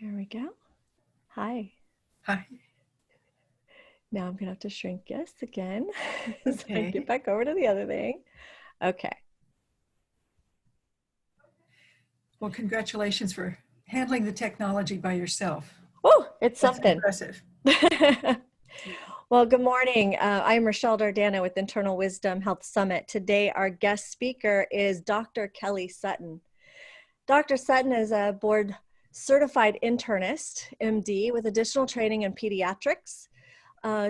There we go. Hi. Hi. Now I'm going to have to shrink yes again so I get Okay. back over to the other thing. Okay. Well, congratulations for handling the technology by yourself. Oh, it's That's something. impressive. Well, good morning. I'm Rochelle Dardana with Internal Wisdom Health Summit. Today, our guest speaker is Dr. Kelly Sutton. Dr. Sutton is a board certified internist, MD, with additional training in pediatrics.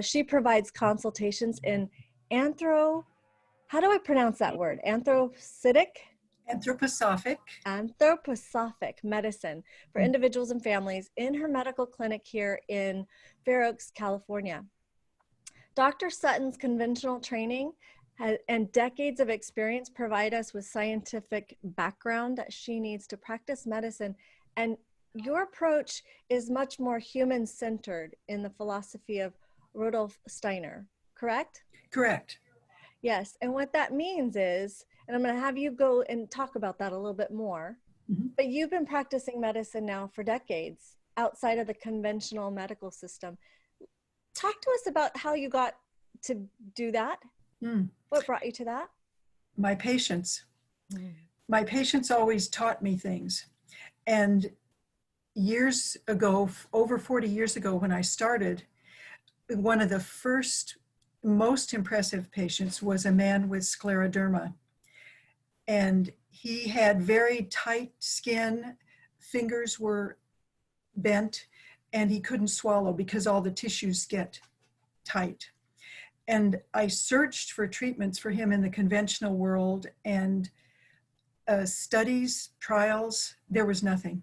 She provides consultations in how do I pronounce that word? Anthroposophic. Anthroposophic medicine for individuals and families in her medical clinic here in Fair Oaks, California. Dr. Sutton's conventional training and decades of experience provide us with scientific background that she needs to practice medicine. And your approach is much more human-centered in the philosophy of Rudolf Steiner, correct? Correct. Yes, and what that means is, and I'm going to have you go and talk about that a little bit more, Mhm. but you've been practicing medicine now for decades outside of the conventional medical system. Talk to us about how you got to do that. Mm. What brought you to that? My patients. Mm. My patients always taught me things. And years ago, over 40 years ago, when I started, one of the first most impressive patients was a man with scleroderma. And he had very tight skin, fingers were bent, and he couldn't swallow because all the tissues get tight. And I searched for treatments for him in the conventional world, and studies, trials, there was nothing.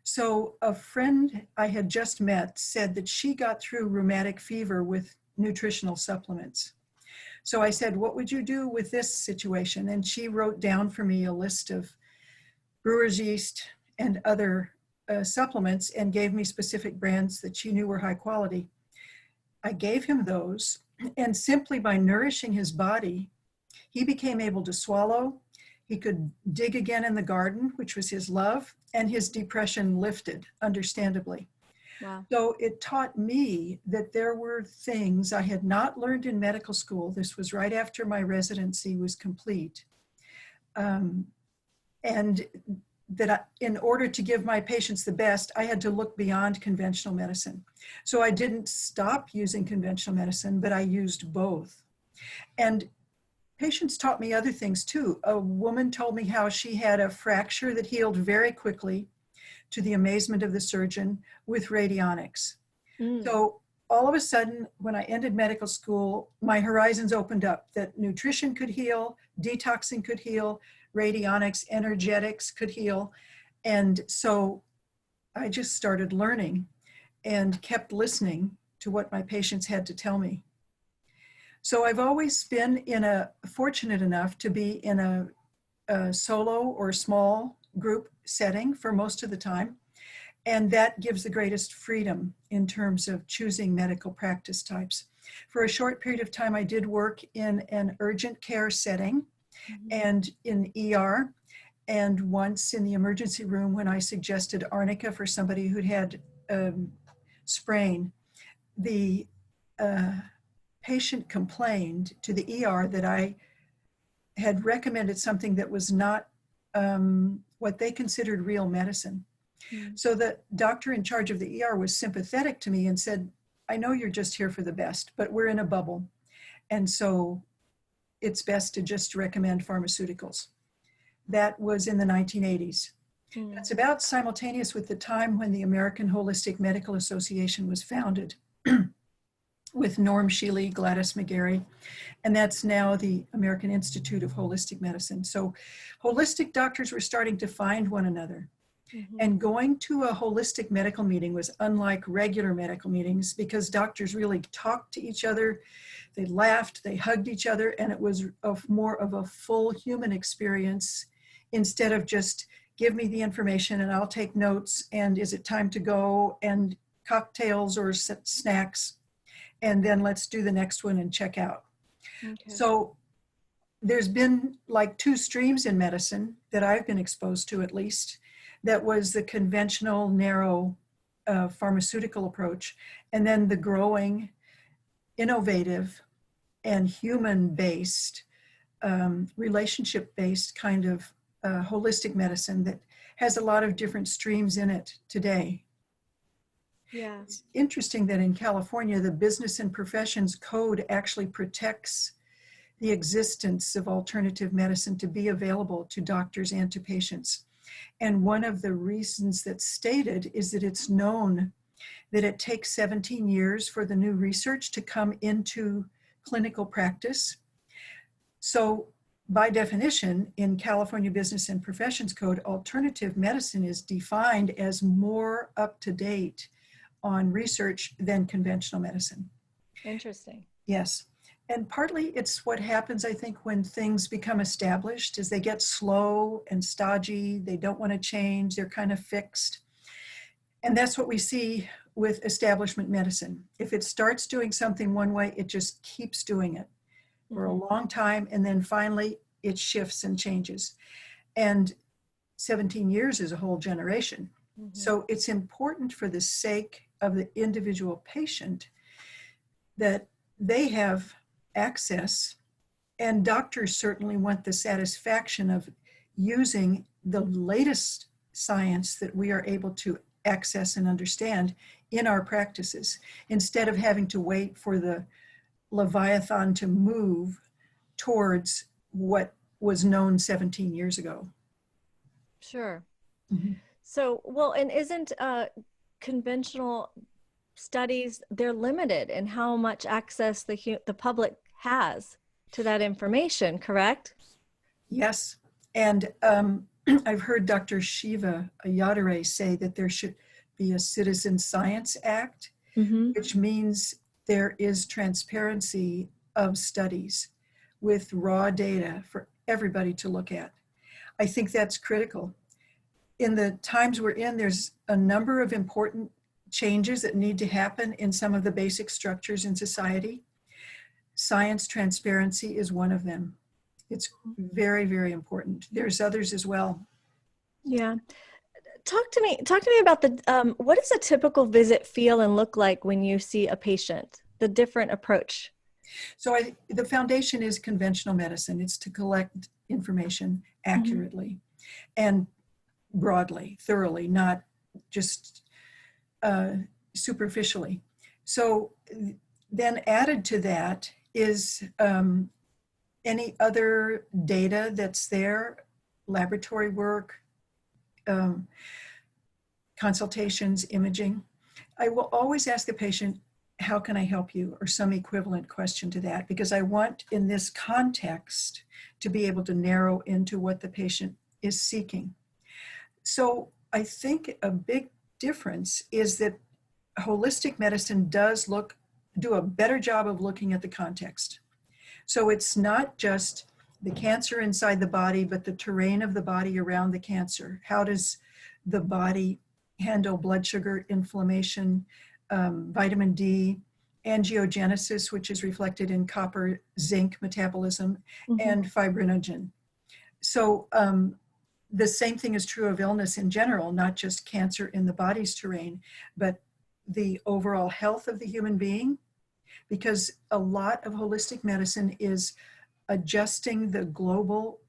So a friend I had just met said that she got through rheumatic fever with nutritional supplements. So I said, what would you do with this situation? And she wrote down for me a list of brewer's yeast and other supplements and gave me specific brands that she knew were high quality. I gave him those, and simply by nourishing his body, he became able to swallow. He could dig again in the garden, which was his love, and his depression lifted, understandably. Wow. So it taught me that there were things I had not learned in medical school. This was right after my residency was complete. And that in order to give my patients the best, I had to look beyond conventional medicine. So I didn't stop using conventional medicine, but I used both. And patients taught me other things too. A woman told me how she had a fracture that healed very quickly, to the amazement of the surgeon, with radionics. Mm. So all of a sudden, when I ended medical school, my horizons opened up that nutrition could heal, detoxing could heal, radionics, energetics could heal. And so I just started learning and kept listening to what my patients had to tell me. So I've always been fortunate enough to be in a solo or small group setting for most of the time. And that gives the greatest freedom in terms of choosing medical practice types. For a short period of time, I did work in an urgent care setting and in ER, and once in the emergency room when I suggested arnica for somebody who'd had sprain. The patient complained to the ER that I had recommended something that was not what they considered real medicine. Mm. So the doctor in charge of the ER was sympathetic to me and said, I know you're just here for the best, but we're in a bubble. And so it's best to just recommend pharmaceuticals. That was in the 1980s. Mm. That's about simultaneous with the time when the American Holistic Medical Association was founded with Norm Shealy, Gladys McGarry, and that's now the American Institute of Holistic Medicine. So holistic doctors were starting to find one another. Mm-hmm. And going to a holistic medical meeting was unlike regular medical meetings because doctors really talked to each other, they laughed, they hugged each other, and it was more of a full human experience instead of just give me the information and I'll take notes and is it time to go and cocktails or snacks and then let's do the next one and check out. Okay. So there's been like two streams in medicine that I've been exposed to, at least. That was the conventional narrow pharmaceutical approach, and then the growing, innovative, and human-based, relationship-based kind of holistic medicine that has a lot of different streams in it today. Yeah. It's interesting that in California, the Business and Professions Code actually protects the existence of alternative medicine to be available to doctors and to patients. And one of the reasons that's stated is that it's known that it takes 17 years for the new research to come into clinical practice. So by definition, in California Business and Professions Code, alternative medicine is defined as more up to date on research than conventional medicine. Interesting. Yes. And partly it's what happens, I think, when things become established, is they get slow and stodgy. They don't want to change. They're kind of fixed. And that's what we see with establishment medicine. If it starts doing something one way, it just keeps doing it for a long time. And then finally it shifts and changes. And 17 years is a whole generation. So it's important for the sake of the individual patient that they have access, and doctors certainly want the satisfaction of using the latest science that we are able to access and understand in our practices, instead of having to wait for the Leviathan to move towards what was known 17 years ago. Sure. Mm-hmm. So, well, and isn't conventional studies, they're limited in how much access the public has to that information, correct? Yes. And I've heard Dr. Shiva Ayadare say that there should be a Citizen Science Act, which means there is transparency of studies with raw data for everybody to look at. I think that's critical. In the times we're in, there's a number of important changes that need to happen in some of the basic structures in society. Science transparency is one of them. It's very, very important. There's others as well. Yeah. Talk to me about the, what does a typical visit feel and look like when you see a patient, the different approach? So the foundation is conventional medicine. It's to collect information accurately and broadly, thoroughly, not just superficially. So then added to that is any other data that's there, laboratory work, consultations, imaging. I will always ask the patient, how can I help you? Or some equivalent question to that, because I want in this context to be able to narrow into what the patient is seeking. So I think a big difference is that holistic medicine does do a better job of looking at the context. So it's not just the cancer inside the body, but the terrain of the body around the cancer. How does the body handle blood sugar, inflammation, vitamin D, angiogenesis, which is reflected in copper, zinc metabolism, and fibrinogen. So the same thing is true of illness in general, not just cancer in the body's terrain, but the overall health of the human being, because a lot of holistic medicine is adjusting the global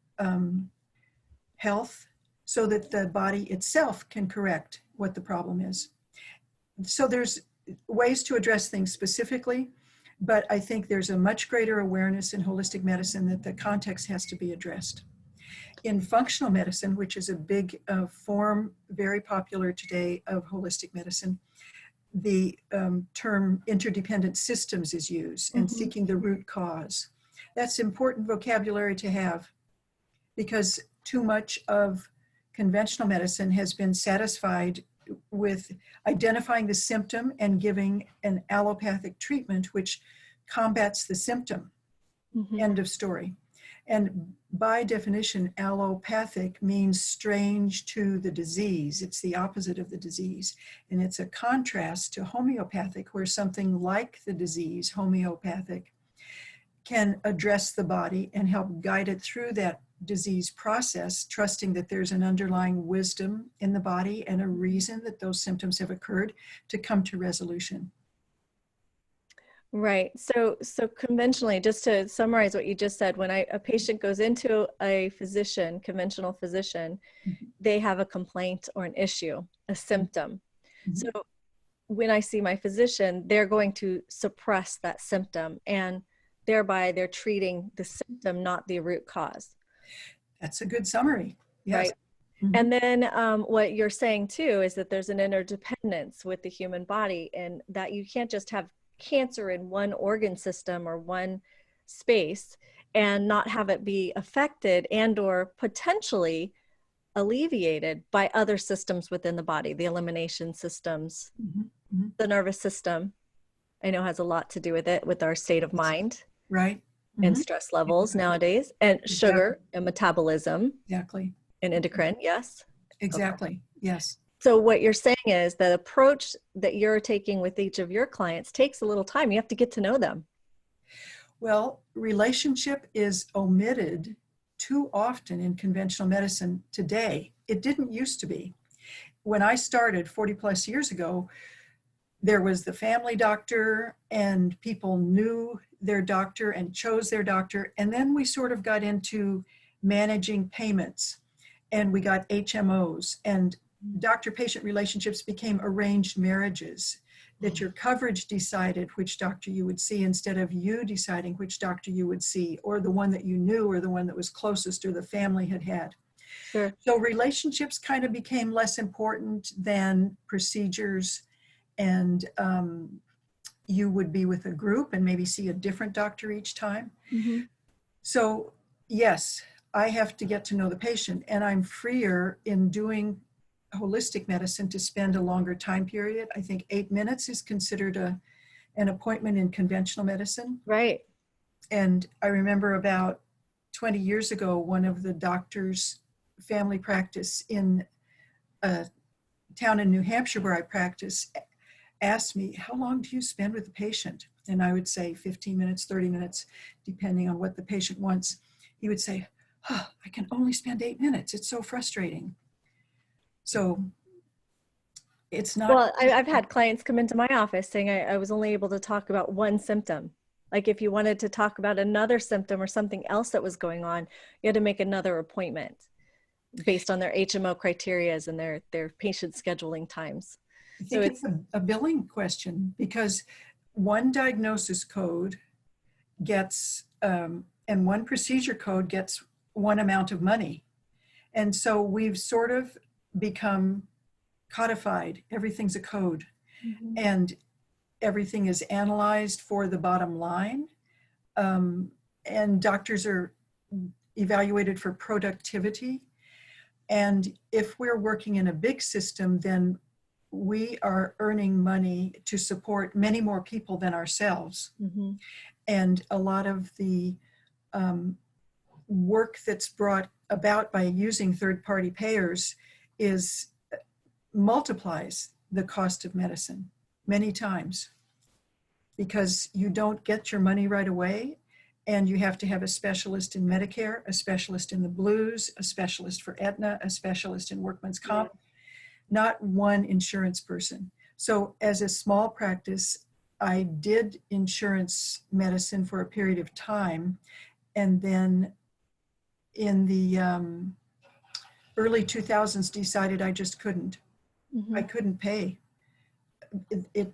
health so that the body itself can correct what the problem is. So there's ways to address things specifically, but I think there's a much greater awareness in holistic medicine that the context has to be addressed. In functional medicine, which is a big form, very popular today, of holistic medicine, the term interdependent systems is used, and seeking the root cause. That's important vocabulary to have, because too much of conventional medicine has been satisfied with identifying the symptom and giving an allopathic treatment which combats the symptom. End of story. And by definition, allopathic means strange to the disease. It's the opposite of the disease. And it's a contrast to homeopathic, where something like the disease, homeopathic, can address the body and help guide it through that disease process, trusting that there's an underlying wisdom in the body and a reason that those symptoms have occurred to come to resolution. Right. So conventionally, just to summarize what you just said, when a patient goes into a physician, conventional physician, Mhm. they have a complaint or an issue, a symptom. Mhm. So when I see my physician, they're going to suppress that symptom, and thereby they're treating the symptom, not the root cause. That's a good summary. Yes. Right. Mhm. And then what you're saying too is that there's an interdependence with the human body, and that you can't just have cancer in one organ system or one space and not have it be affected and or potentially alleviated by other systems within the body, the elimination systems, Mhm. Mhm. the nervous system. I know has a lot to do with it, with our state of mind Right. and Mhm. stress levels nowadays, and Exactly. sugar and metabolism Exactly. and endocrine. Yes. Okay. Exactly. Yes. So what you're saying is the approach that you're taking with each of your clients takes a little time. You have to get to know them. Well, relationship is omitted too often in conventional medicine today. It didn't used to be. When I started 40 plus years ago, there was the family doctor, and people knew their doctor and chose their doctor. And then we sort of got into managing payments, and we got HMOs, and doctor-patient relationships became arranged marriages, that your coverage decided which doctor you would see instead of you deciding which doctor you would see, or the one that you knew, or the one that was closest, or the family had had. Sure. So relationships kind of became less important than procedures, and you would be with a group and maybe see a different doctor each time. Mm-hmm. So yes, I have to get to know the patient, and I'm freer in doing holistic medicine to spend a longer time period. I think 8 minutes is considered an appointment in conventional medicine. Right. And I remember about 20 years ago, one of the doctors' family practice in a town in New Hampshire where I practice asked me, how long do you spend with the patient? And I would say 15 minutes, 30 minutes, depending on what the patient wants. He would say, oh, I can only spend 8 minutes. It's so frustrating. So it's not. Well, I've had clients come into my office saying I was only able to talk about one symptom. Like if you wanted to talk about another symptom or something else that was going on, you had to make another appointment based on their HMO criterias and their patient scheduling times. I So think it's a billing question, because one diagnosis code gets, and one procedure code gets one amount of money. And so we've sort of become codified. Everything's a code, Mhm. and everything is analyzed for the bottom line. And doctors are evaluated for productivity. And if we're working in a big system, then we are earning money to support many more people than ourselves. Mhm. And a lot of the work that's brought about by using third-party payers is multiplies the cost of medicine many times, because you don't get your money right away, and you have to have a specialist in Medicare, a specialist in the Blues, a specialist for Aetna, a specialist in workman's comp, not one insurance person. So as a small practice, I did insurance medicine for a period of time, and then in the early 2000s decided I just couldn't. Mhm. I couldn't pay.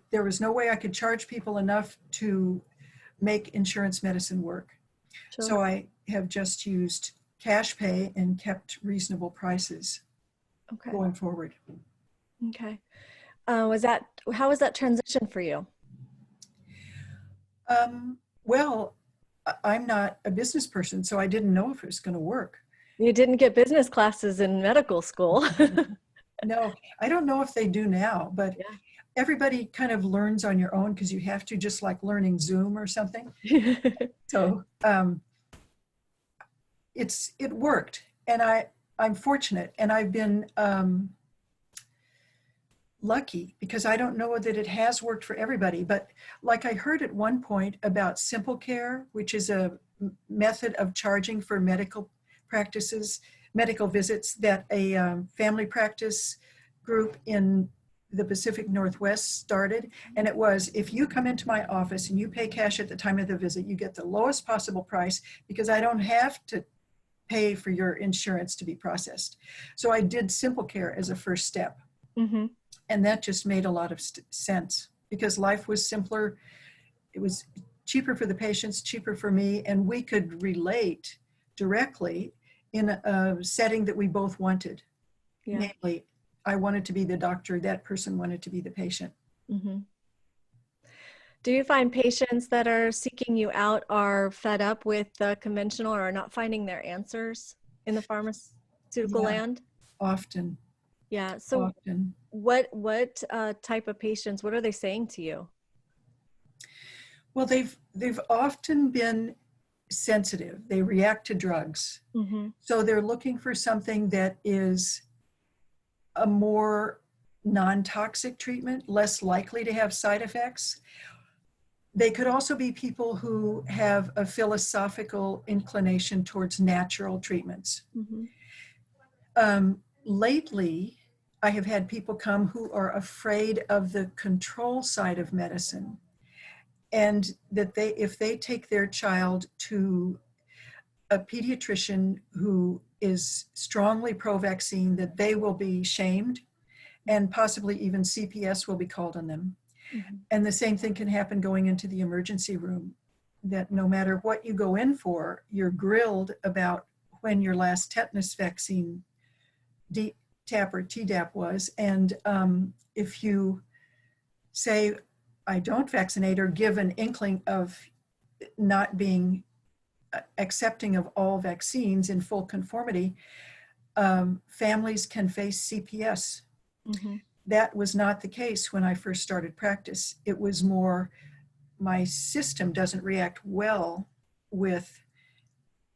There was no way I could charge people enough to make insurance medicine work. Sure. So I have just used cash pay and kept reasonable prices Okay. going forward. Okay. How was that transition for you? Well, I'm not a business person, so I didn't know if it was going to work. You didn't get business classes in medical school. No, I don't know if they do now, but Yeah. everybody kind of learns on your own, because you have to, just like learning Zoom or something. So it worked, and I'm fortunate, and I've been lucky, because I don't know that it has worked for everybody. But like I heard at one point about Simple Care, which is a method of charging for medical practices, medical visits that a family practice group in the Pacific Northwest started. And it was, if you come into my office and you pay cash at the time of the visit, you get the lowest possible price because I don't have to pay for your insurance to be processed. So I did Simple Care as a first step. Mm-hmm. And that just made a lot of sense because life was simpler. It was cheaper for the patients, cheaper for me, and we could relate directly in a setting that we both wanted. Yeah. Namely, I wanted to be the doctor, that person wanted to be the patient. Mm-hmm. Do you find patients that are seeking you out are fed up with the conventional or are not finding their answers in the pharmaceutical Yeah, land? often, Yeah. So often. what type of patients, what are they saying to you? Well, they've often been sensitive. They react to drugs. Mm-hmm. So they're looking for something that is a more non-toxic treatment, less likely to have side effects. They could also be people who have a philosophical inclination towards natural treatments. Mm-hmm. Lately, I have had people come who are afraid of the control side of medicine, and that if they take their child to a pediatrician who is strongly pro-vaccine, that they will be shamed and possibly even CPS will be called on them. Mm-hmm. And the same thing can happen going into the emergency room, that no matter what you go in for, you're grilled about when your last tetanus vaccine DTaP or Tdap was. And if you say, I don't vaccinate, or give an inkling of not being accepting of all vaccines in full conformity, families can face CPS. Mm-hmm. That was not the case when I first started practice. It was more, my system doesn't react well with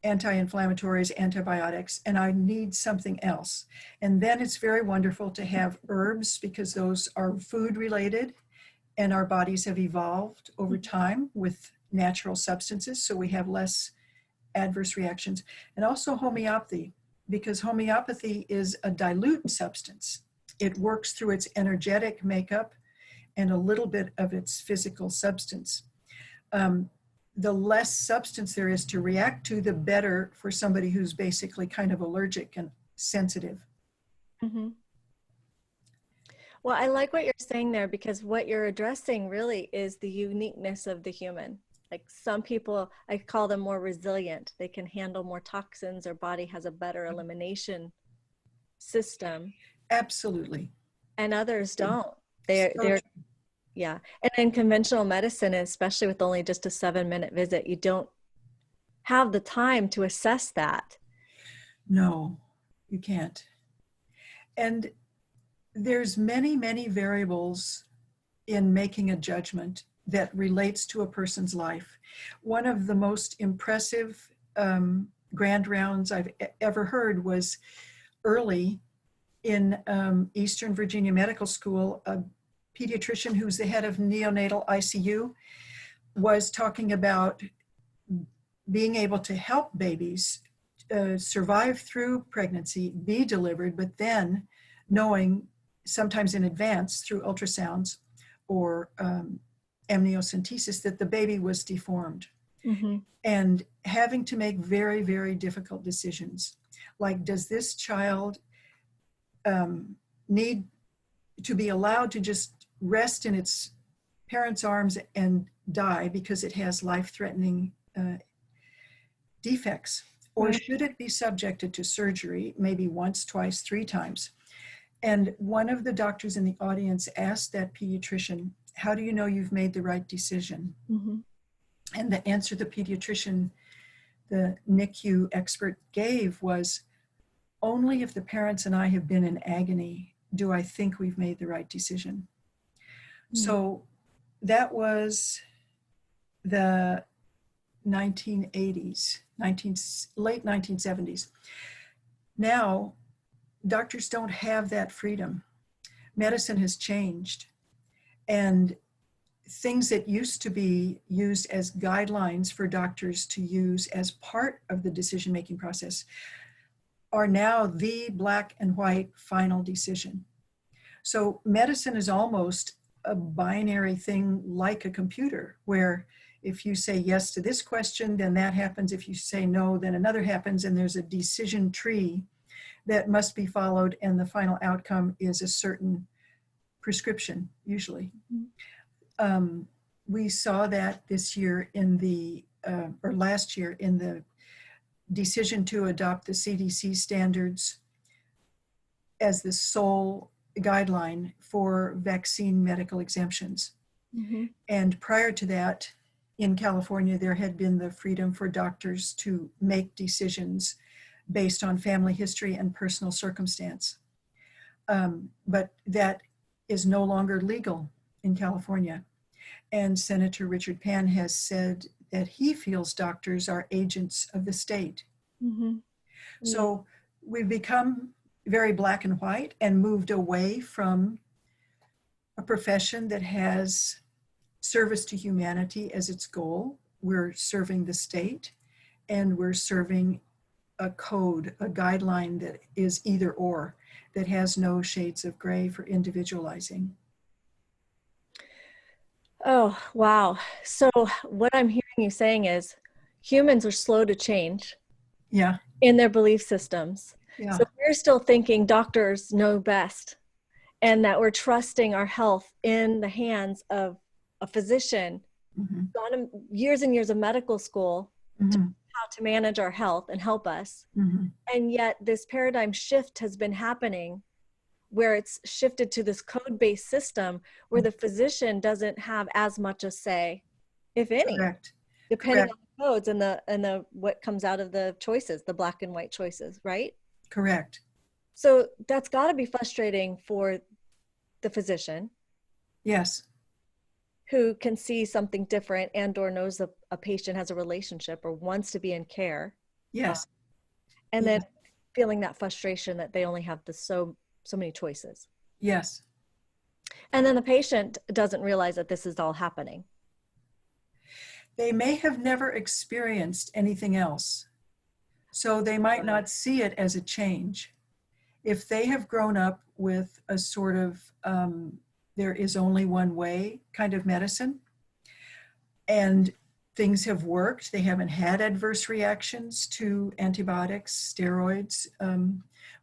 anti-inflammatories, antibiotics, and I need something else. And then it's very wonderful to have herbs because those are food related and our bodies have evolved over time with natural substances, so we have less adverse reactions. And also homeopathy, because homeopathy is a dilute substance. It works through its energetic makeup and a little bit of its physical substance. The less substance there is to react to, the better for somebody who's basically kind of allergic and sensitive. Mm-hmm. Well, I like what you're saying there because what you're addressing really is the uniqueness of the human. Like some people, I call them more resilient. They can handle more toxins. Their body has a better elimination system. Absolutely. And others don't. So They're yeah. And in conventional medicine, especially with only just a 7-minute visit, you don't have the time to assess that. no, you can't. And there's many, many variables in making a judgment that relates to a person's life. One of the most impressive grand rounds I've ever heard was early in Eastern Virginia Medical School. A pediatrician who's the head of neonatal ICU was talking about being able to help babies survive through pregnancy, be delivered, but then knowing sometimes in advance through ultrasounds or amniocentesis that the baby was deformed. Mm-hmm. And having to make very, very difficult decisions. Like, does this child need to be allowed to just rest in its parents' arms and die because it has life-threatening defects? Or Right. should it be subjected to surgery, maybe once, twice, 3 times? And one of the doctors in the audience asked that pediatrician, how do you know you've made the right decision? Mm-hmm. And the answer the pediatrician, the NICU expert, gave was, only if the parents and I have been in agony do I think we've made the right decision. Mm-hmm. So that was the 1980s, late 1970s. Now, doctors don't have that freedom. Medicine has changed. And things that used to be used as guidelines for doctors to use as part of the decision-making process are now the black and white final decision. So medicine is almost a binary thing like a computer, where if you say yes to this question, then that happens. If you say no, then another happens, and there's a decision tree that must be followed, and the final outcome is a certain prescription, usually. We saw that this year or last year in the decision to adopt the CDC standards as the sole guideline for vaccine medical exemptions. Mm-hmm. And prior to that, in California, there had been the freedom for doctors to make decisions based on family history and personal circumstance. But that is no longer legal in California. And Senator Richard Pan has said that he feels doctors are agents of the state. Mm-hmm. So we've become very black and white and moved away from a profession that has service to humanity as its goal. We're serving the state, and we're serving a code, a guideline that is either or, that has no shades of gray for individualizing. Oh, wow. So what I'm hearing you saying is humans are slow to change Yeah, in their belief systems. yeah, So we're still thinking doctors know best, and that we're trusting our health in the hands of a physician, mhm, gone years and years of medical school to mhm, how to manage our health and help us. mhm. And yet this paradigm shift has been happening, where it's shifted to this code-based system where the physician doesn't have as much a say, if any, Correct, depending correct, on the codes and the what comes out of the choices, the black and white choices, right? correct. So that's got to be frustrating for the physician Yes, who can see something different and or knows a patient has a relationship or wants to be in care, yes, and then yes, feeling that frustration that they only have so many choices. yes. And then the patient doesn't realize that this is all happening. They may have never experienced anything else, so they might not see it as a change. If they have grown up with a sort of there is only one way kind of medicine, and things have worked, they haven't had adverse reactions to antibiotics, steroids,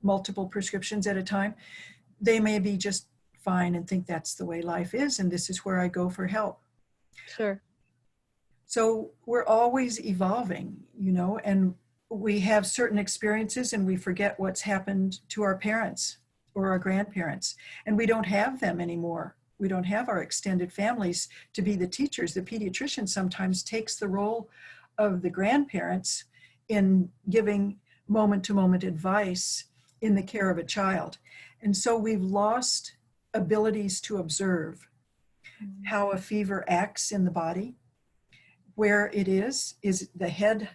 multiple prescriptions at a time, they may be just fine and think that's the way life is, and this is where I go for help. Sure. So we're always evolving, and we have certain experiences and we forget what's happened to our parents or our grandparents, and we don't have them anymore. We don't have our extended families to be the teachers. The pediatrician sometimes takes the role of the grandparents in giving moment-to-moment advice in the care of a child. And so we've lost abilities to observe how a fever acts in the body, where it is the head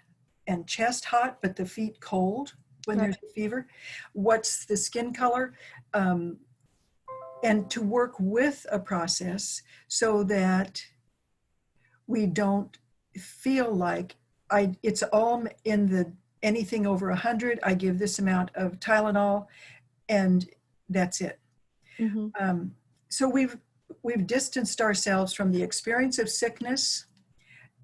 and chest hot, but the feet cold when Right. there's a fever? What's the skin color? And to work with a process so that we don't feel like it's all in the anything over 100, I give this amount of Tylenol, and that's it. Mm-hmm. So we've distanced ourselves from the experience of sickness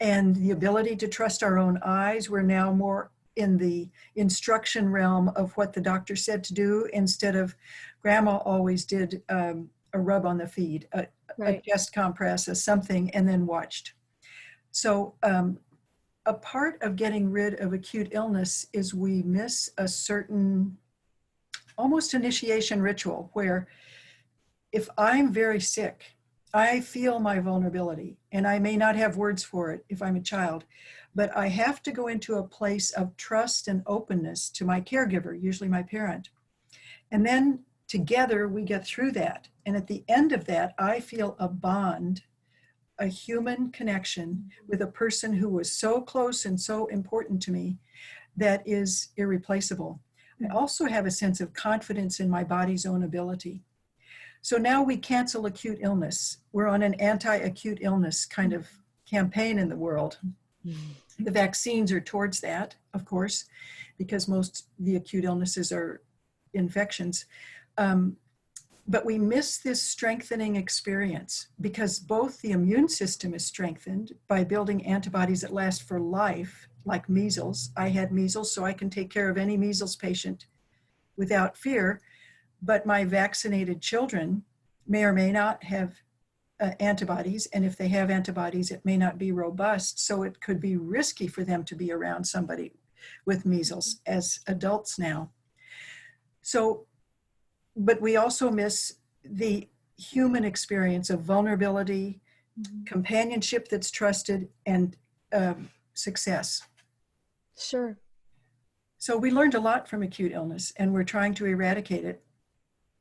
and the ability to trust our own eyes. We're now more in the instruction realm of what the doctor said to do, instead of grandma always did a rub on the feet, a chest compress, a something, and then watched. So a part of getting rid of acute illness is we miss a certain almost initiation ritual where if I'm very sick, I feel my vulnerability, and I may not have words for it if I'm a child, but I have to go into a place of trust and openness to my caregiver, usually my parent. And then together we get through that. And at the end of that, I feel a bond, a human connection with a person who was so close and so important to me that is irreplaceable. I also have a sense of confidence in my body's own ability. So now we cancel acute illness. We're on an anti-acute illness kind of campaign in the world. The vaccines are towards that, of course, because most of the acute illnesses are infections. But we miss this strengthening experience because both the immune system is strengthened by building antibodies that last for life, like measles. I had measles, so I can take care of any measles patient without fear. But my vaccinated children may or may not have antibodies. And if they have antibodies, it may not be robust. So it could be risky for them to be around somebody with measles as adults now. So, but we also miss the human experience of vulnerability, companionship that's trusted, and success. Sure. So we learned a lot from acute illness, and we're trying to eradicate it.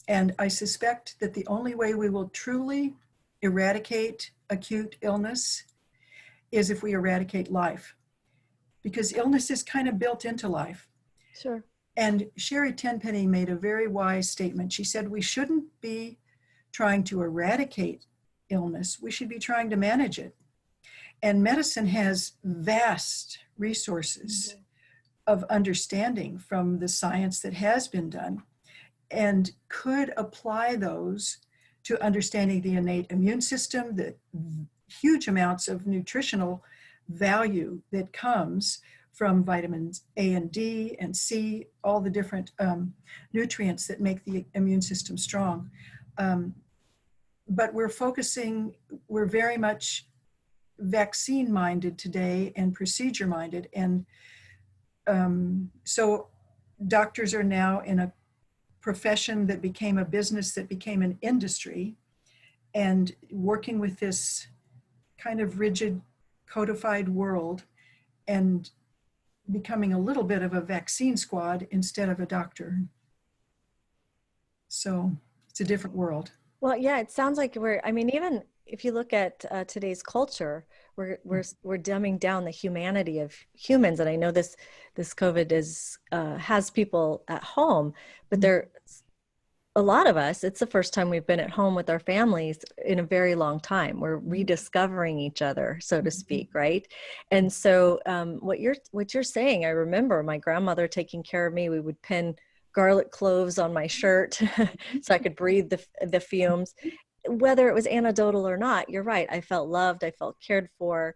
And I suspect that the only way we will truly eradicate acute illness is if we eradicate life, because illness is kind of built into life. Sure. And Sherry Tenpenny made a very wise statement. She said, we shouldn't be trying to eradicate illness. We should be trying to manage it. And medicine has vast resources of understanding from the science that has been done, and could apply those to understanding the innate immune system, the huge amounts of nutritional value that comes from vitamins A and D and C, all the different nutrients that make the immune system strong. But we're very much vaccine minded today and procedure minded. And so doctors are now in a profession that became a business, that became an industry, and working with this kind of rigid codified world and becoming a little bit of a vaccine squad instead of a doctor. So it's a different world. Well, yeah, it sounds like even if you look at today's culture, we're dumbing down the humanity of humans. And I know this COVID has people at home, but a lot of us, it's the first time we've been at home with our families in a very long time. We're rediscovering each other, so to speak, right? And so what you're saying, I remember my grandmother taking care of me. We would pin garlic cloves on my shirt so I could breathe the fumes. Whether it was anecdotal or not, you're right. I felt loved. I felt cared for.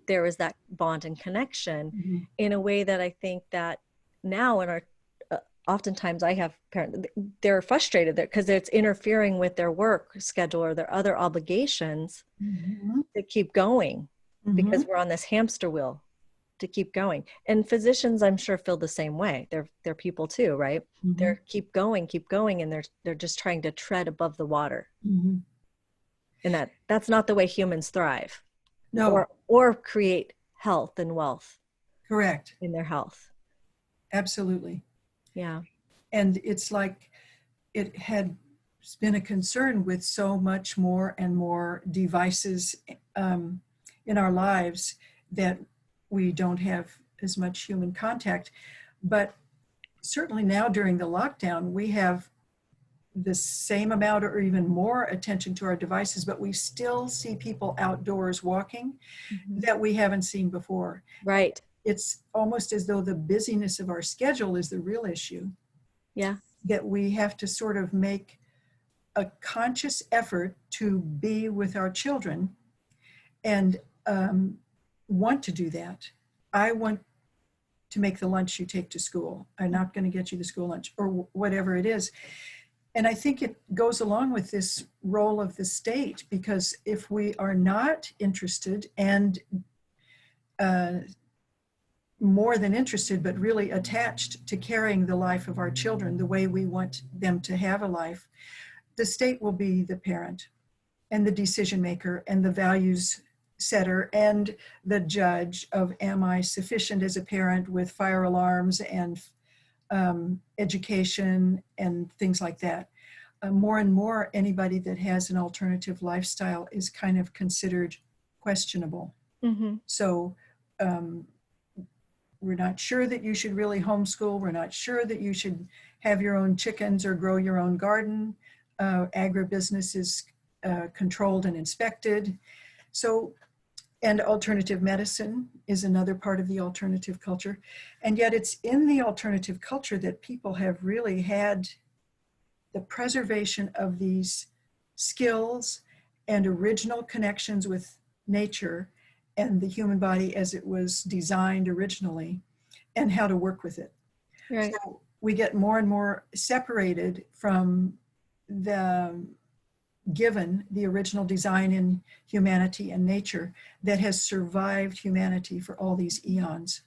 There was that bond and connection in a way that I think that now in our oftentimes I have parents, they're frustrated because it's interfering with their work schedule or their other obligations to keep going because we're on this hamster wheel to keep going. And physicians, I'm sure, feel the same way. They're people too, right? They're keep going, and they're just trying to tread above the water. And that's not the way humans thrive. No. Or create health and wealth. Correct. In their health. Absolutely. Yeah. And it's like it had been a concern with so much more and more devices in our lives that we don't have as much human contact. But certainly now during the lockdown, we have the same amount or even more attention to our devices, but we still see people outdoors walking that we haven't seen before. Right. It's almost as though the busyness of our schedule is the real issue. Yeah. That we have to sort of make a conscious effort to be with our children and want to do that. I want to make the lunch you take to school. I'm not going to get you the school lunch or whatever it is. And I think it goes along with this role of the state, because if we are not interested and more than interested, but really attached to carrying the life of our children the way we want them to have a life, the state will be the parent and the decision maker and the values setter and the judge of, am I sufficient as a parent with fire alarms and education and things like that. More and more, anybody that has an alternative lifestyle is kind of considered questionable. So we're not sure that you should really homeschool. We're not sure that you should have your own chickens or grow your own garden. Agribusiness is controlled and inspected. So And alternative medicine is another part of the alternative culture. And yet it's in the alternative culture that people have really had the preservation of these skills and original connections with nature and the human body as it was designed originally, and how to work with it. Right. So we get more and more separated from the given the original design in humanity and nature that has survived humanity for all these eons.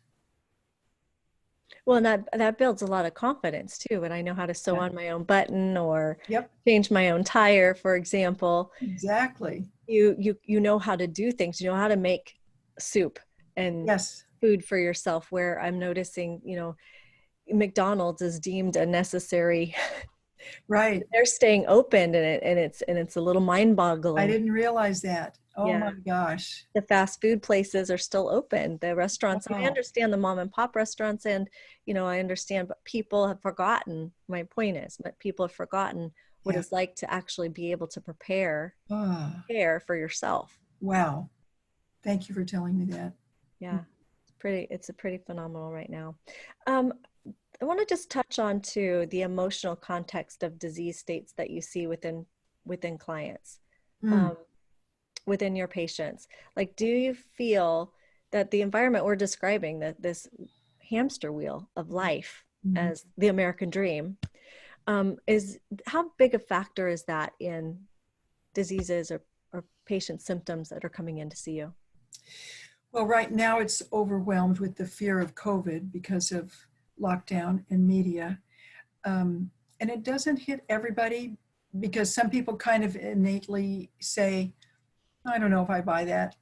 Well, and that builds a lot of confidence too. When I know how to sew Yeah. on my own button or Yep, change my own tire, for example, exactly. you know how to do things. You know how to make soup and Yes, food for yourself. Where I'm noticing, McDonald's is deemed a necessary. right. They're staying open, and it's a little I mind-boggling. didn't realize that. Oh Yeah. my gosh. The fast food places are still open. The restaurants, and I Wow. understand the mom and pop restaurants, and I understand, but people have forgotten. My point is, but people have forgotten what Yeah. it's like to actually be able to prepare Ah, care for yourself. wow. Thank you for telling me that. Yeah, it's a pretty phenomenal right now. Um, I want to just touch on to the emotional context of disease states that you see within clients. Mm. Um, Within your patients, like, do you feel that the environment we're describing, that this hamster wheel of life Mhm. as the American dream, is how big a factor is that in diseases or patient symptoms that are coming in to see you? Well, right now it's overwhelmed with the fear of COVID because of lockdown and media. And it doesn't hit everybody because some people kind of innately say, I don't know if I buy that.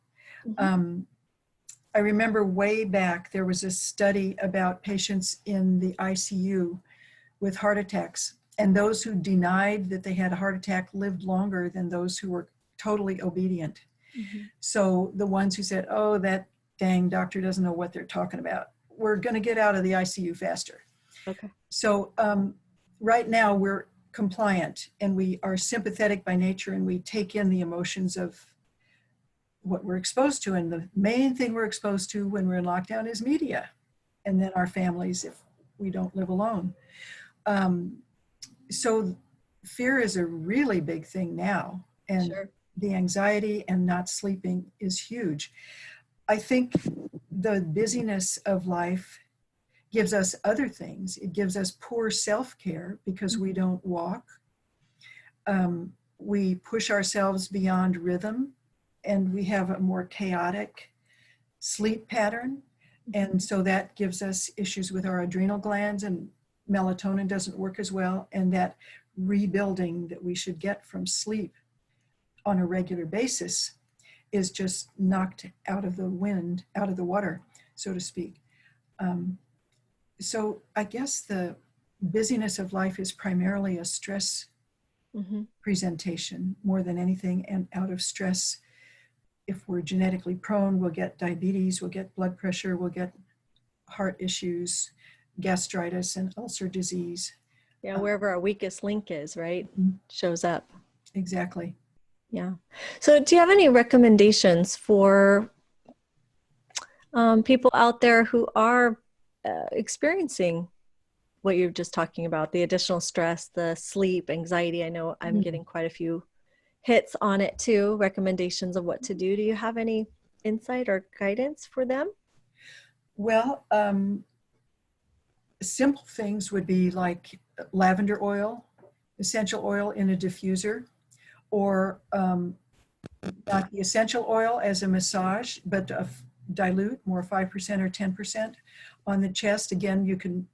Mm-hmm. Um, I remember way back there was a study about patients in the ICU with heart attacks, and those who denied that they had a heart attack lived longer than those who were totally obedient. Mm-hmm. So the ones who said, oh, that dang doctor doesn't know what they're talking about, we're going to get out of the ICU faster. Okay. So right now we're compliant and we are sympathetic by nature, and we take in the emotions of what we're exposed to. And the main thing we're exposed to when we're in lockdown is media, and then our families if we don't live alone. So fear is a really big thing now, and Sure. the anxiety and not sleeping is huge. I think the busyness of life gives us other things. It gives us poor self-care because we don't walk. We push ourselves beyond rhythm, and we have a more chaotic sleep pattern. And so that gives us issues with our adrenal glands, and melatonin doesn't work as well. And that rebuilding that we should get from sleep on a regular basis is just knocked out of the wind, out of the water, so to speak. So I guess the busyness of life is primarily a stress Mm-hmm. presentation more than anything. And out of stress, if we're genetically prone, we'll get diabetes, we'll get blood pressure, we'll get heart issues, gastritis, and ulcer disease. Yeah, wherever our weakest link is, right, Mhm. shows up. Exactly. Yeah. So do you have any recommendations for people out there who are experiencing what you're just talking about, the additional stress, the sleep, anxiety? I know I'm getting quite a few hits on it too, recommendations of what to do. Do you have any insight or guidance for them? Well, simple things would be like lavender oil, essential oil in a diffuser, or not the essential oil as a massage, but dilute more 5% or 10% on the chest. Again, you can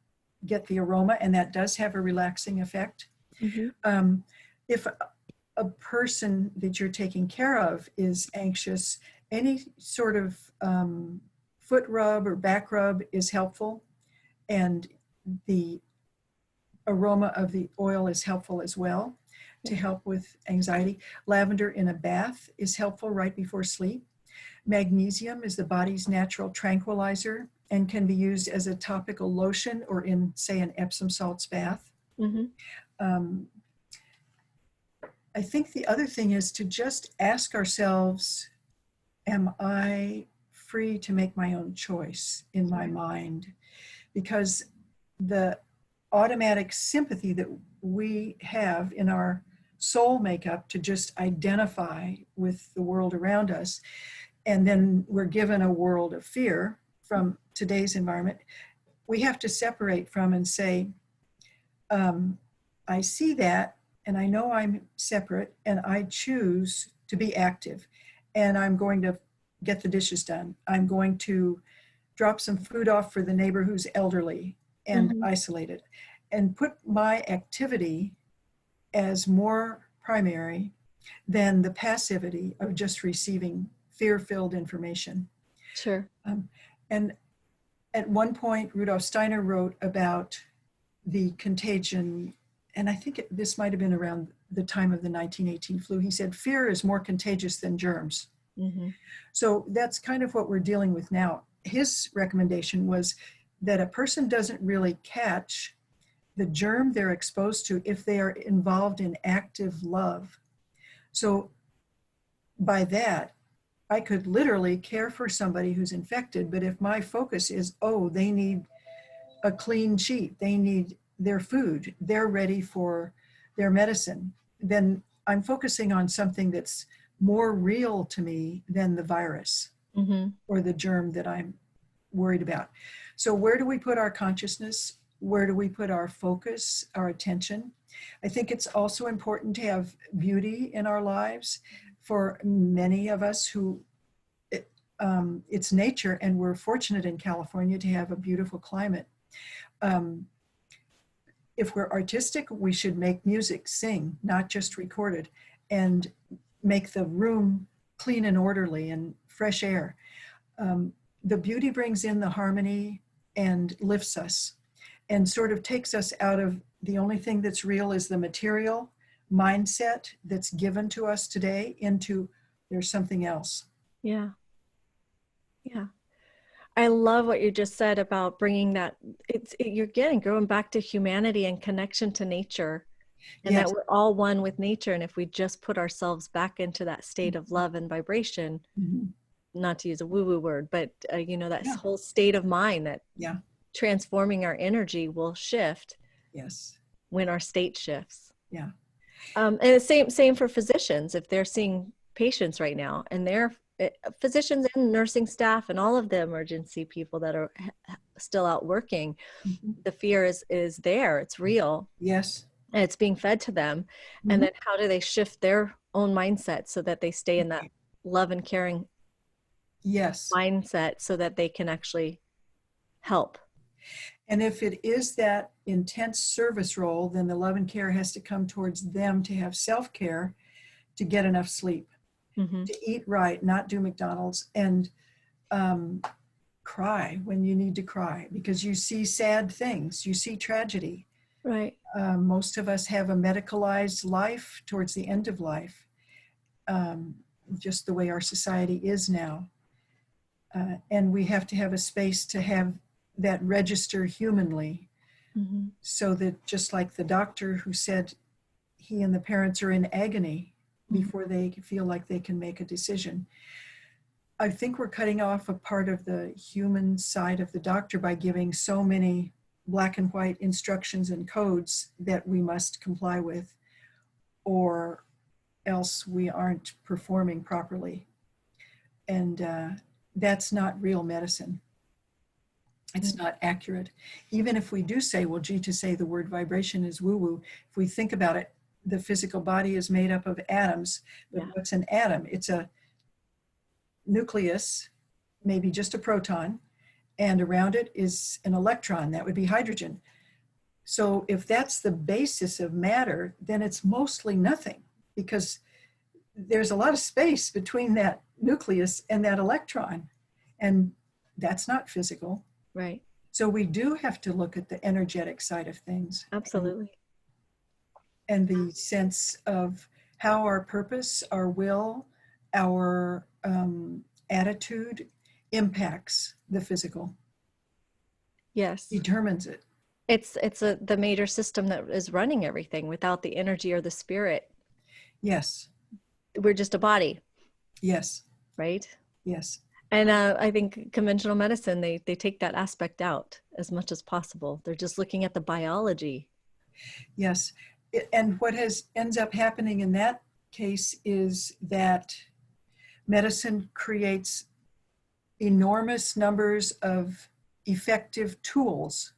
get the aroma, and that does have a relaxing effect. Mm-hmm. If a person that you're taking care of is anxious, any sort of foot rub or back rub is helpful, and the aroma of the oil is helpful as well to help with anxiety. Lavender in a bath is helpful right before sleep. Magnesium is the body's natural tranquilizer and can be used as a topical lotion or in, say, an Epsom salts bath. Mm-hmm. Um, I think the other thing is to just ask ourselves am I free to make my own choice in my mind? Because the automatic sympathy that we have in our soul makeup to just identify with the world around us, and then we're given a world of fear from today's environment, we have to separate from and say, I see that, and I know I'm separate, and I choose to be active, and I'm going to get the dishes done. I'm going to drop some food off for the neighbor who's elderly and isolated, and put my activity as more primary than the passivity of just receiving fear-filled information. Sure. And at one point, Rudolf Steiner wrote about the contagion, and I think this might have been around the time of the 1918 flu. He said, fear is more contagious than germs. Mm-hmm. So that's kind of what we're dealing with now. His recommendation was that a person doesn't really catch the germ they're exposed to if they are involved in active love. So by that, I could literally care for somebody who's infected, but if my focus is, oh, they need a clean sheet, they need their food, they're ready for their medicine, then I'm focusing on something that's more real to me than the virus or the germ that I'm worried about. So where do we put our consciousness? Where do we put our focus, our attention? I think it's also important to have beauty in our lives. For many of us who it's nature, and we're fortunate in California to have a beautiful climate. If we're artistic, we should make music, sing, not just record it, and make the room clean and orderly and fresh air. The beauty brings in the harmony and lifts us and sort of takes us out of the only thing that's real is the material mindset that's given to us today into there's something else. Yeah. Yeah. I love what you just said about bringing that, you're going back to humanity and connection to nature, and Yes. that we're all one with nature. And if we just put ourselves back into that state of love and vibration, not to use a woo-woo word, but that whole state of mind that transforming our energy will shift. Yes. When our state shifts. Yeah. And the same for physicians. If they're seeing patients right now, and they're physicians and nursing staff and all of the emergency people that are still out working, the fear is there. It's real. Yes. And it's being fed to them. And then how do they shift their own mindset so that they stay in that love and caring mindset so that they can actually help? And if it is that intense service role, then the love and care has to come towards them to have self-care, to get enough sleep, to eat right, not do McDonald's, and cry when you need to cry, because you see sad things, you see tragedy. Right. Most of us have a medicalized life towards the end of life, just the way our society is now. And we have to have a space to have that register humanly, so that just like the doctor who said he and the parents are in agony before they feel like they can make a decision. I think we're cutting off a part of the human side of the doctor by giving so many black and white instructions and codes that we must comply with, or else we aren't performing properly. And that's not real medicine. It's not accurate. Even if we do say, well, gee, to say the word vibration is woo-woo, if we think about it, the physical body is made up of atoms. But what's an atom? It's a nucleus, maybe just a proton, and around it is an electron. That would be hydrogen. So if that's the basis of matter, then it's mostly nothing, because there's a lot of space between that nucleus and that electron, and that's not physical. Right. So we do have to look at the energetic side of things. Absolutely. And the sense of how our purpose, our will, our attitude impacts the physical. Yes. Determines it. It's the major system that is running everything. Without the energy or the spirit, Yes. we're just a body. Yes. Right? Yes. And I think conventional medicine, they take that aspect out as much as possible. They're just looking at the biology. Yes. And what ends up happening in that case is that medicine creates enormous numbers of effective tools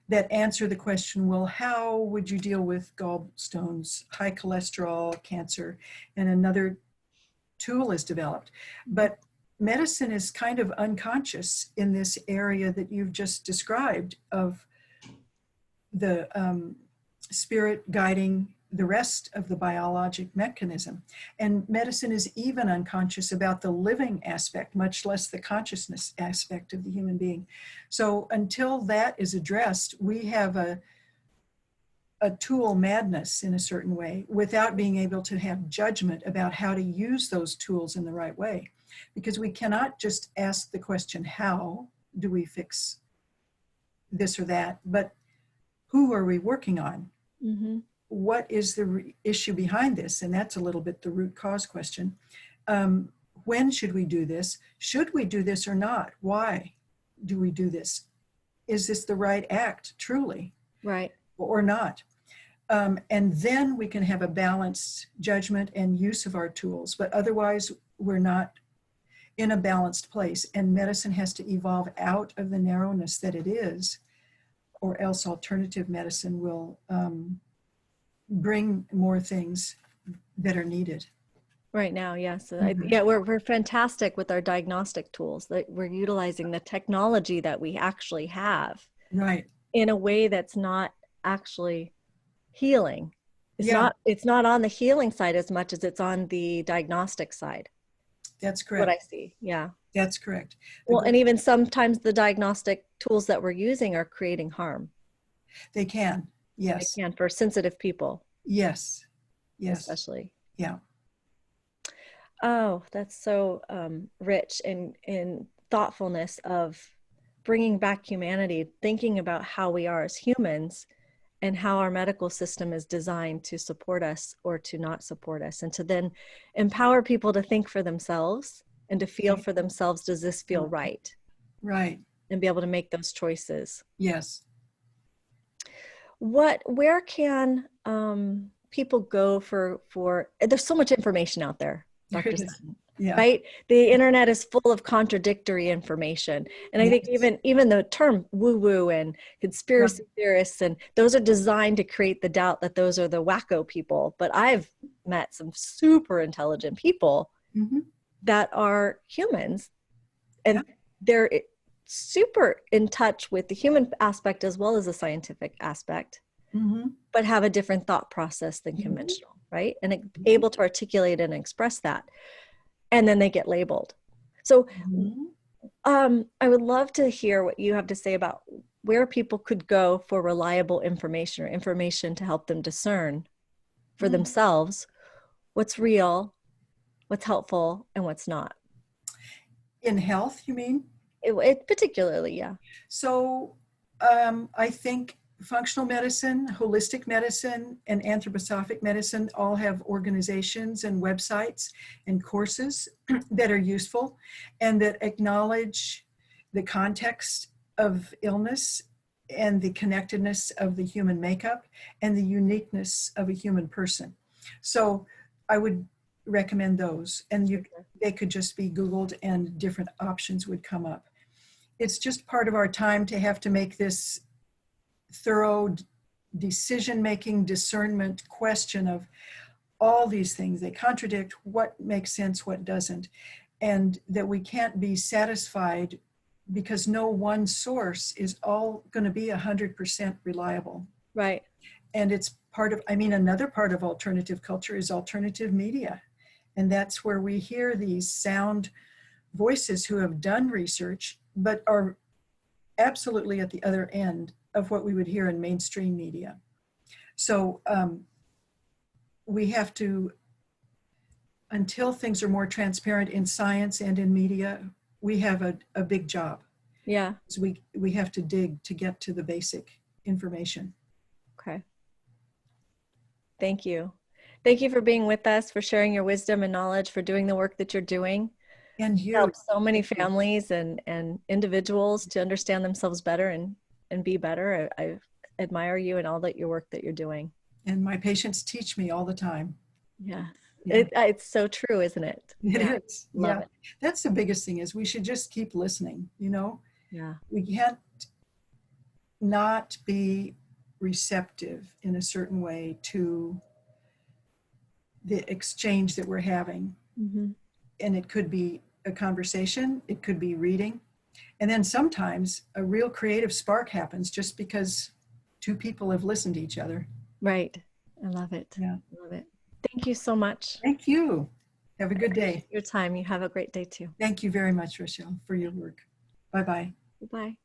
that answer the question, well, how would you deal with gallstones, high cholesterol, cancer? And another tool is developed. But medicine is kind of unconscious in this area that you've just described of the spirit guiding the rest of the biologic mechanism. And medicine is even unconscious about the living aspect, much less the consciousness aspect of the human being. So until that is addressed, we have a tool madness in a certain way without being able to have judgment about how to use those tools in the right way. Because we cannot just ask the question, how do we fix this or that? But who are we working on? Mm-hmm. What is the issue behind this? And that's a little bit the root cause question. When should we do this? Should we do this or not? Why do we do this? Is this the right act, truly? Right. Or not? And then we can have a balanced judgment and use of our tools. But otherwise, we're not in a balanced place. And medicine has to evolve out of the narrowness that it is, or else alternative medicine will bring more things that are needed. Right now, yes. Mm-hmm. Yeah, we're fantastic with our diagnostic tools. That we're utilizing the technology that we actually have Right. in a way that's not actually healing. Yeah. It's not on the healing side as much as it's on the diagnostic side. That's What I correct. see. Yeah. That's correct. Well, and even sometimes the diagnostic tools that we're using are creating harm. They can. They Yes. can for sensitive people. Yes. Yes. Especially. Yeah. Oh, that's so rich in thoughtfulness of bringing back humanity, thinking about how we are as humans and how our medical system is designed to support us or to not support us, and to then empower people to think for themselves and to feel for themselves, does this feel right? Right. And be able to make those choices. Yes. Where can people go for, there's so much information out there, Dr. Sutton, Yeah. right? The internet is full of contradictory information. And I think even the term woo-woo and conspiracy theorists, and those are designed to create the doubt that those are the wacko people. But I've met some super intelligent people that are humans, and they're super in touch with the human aspect as well as the scientific aspect, but have a different thought process than conventional, right? And able to articulate and express that. And then they get labeled. So I would love to hear what you have to say about where people could go for reliable information or information to help them discern for themselves what's real, what's helpful, and what's not. In health, you mean? It particularly, yeah. So I think functional medicine, holistic medicine, and anthroposophic medicine all have organizations and websites and courses that are useful and that acknowledge the context of illness and the connectedness of the human makeup and the uniqueness of a human person. So I would recommend those, and they could just be Googled and different options would come up. It's just part of our time to have to make this thorough decision-making discernment question of all these things. They contradict, what makes sense, what doesn't, and that we can't be satisfied because no one source is all going to be 100% reliable. Right. And it's part of, another part of alternative culture is alternative media. And that's where we hear these sound voices who have done research, but are absolutely at the other end of what we would hear in mainstream media. So we have to, until things are more transparent in science and in media, we have a big job. Yeah. So we have to dig to get to the basic information. Okay. Thank you. Thank you for being with us, for sharing your wisdom and knowledge, for doing the work that you're doing. And you. Help so many Thank you. families and individuals to understand themselves better and be better. I admire you and all that your work that you're doing. And my patients teach me all the time. Yeah. Yeah, It's so true, isn't it? it Yeah. is. Love Yeah. it. That's the biggest thing is we should just keep listening, you know? Yeah. We can't not be receptive in a certain way to the exchange that we're having. Mm-hmm. And it could be a conversation, it could be reading. And then sometimes a real creative spark happens just because two people have listened to each other. Right. I love it. Yeah. Love it. Thank you so much. Thank you. Have a I good day. appreciate your time. You have a great day too. Thank you very much, Rochelle, for your work. Bye-bye. Bye.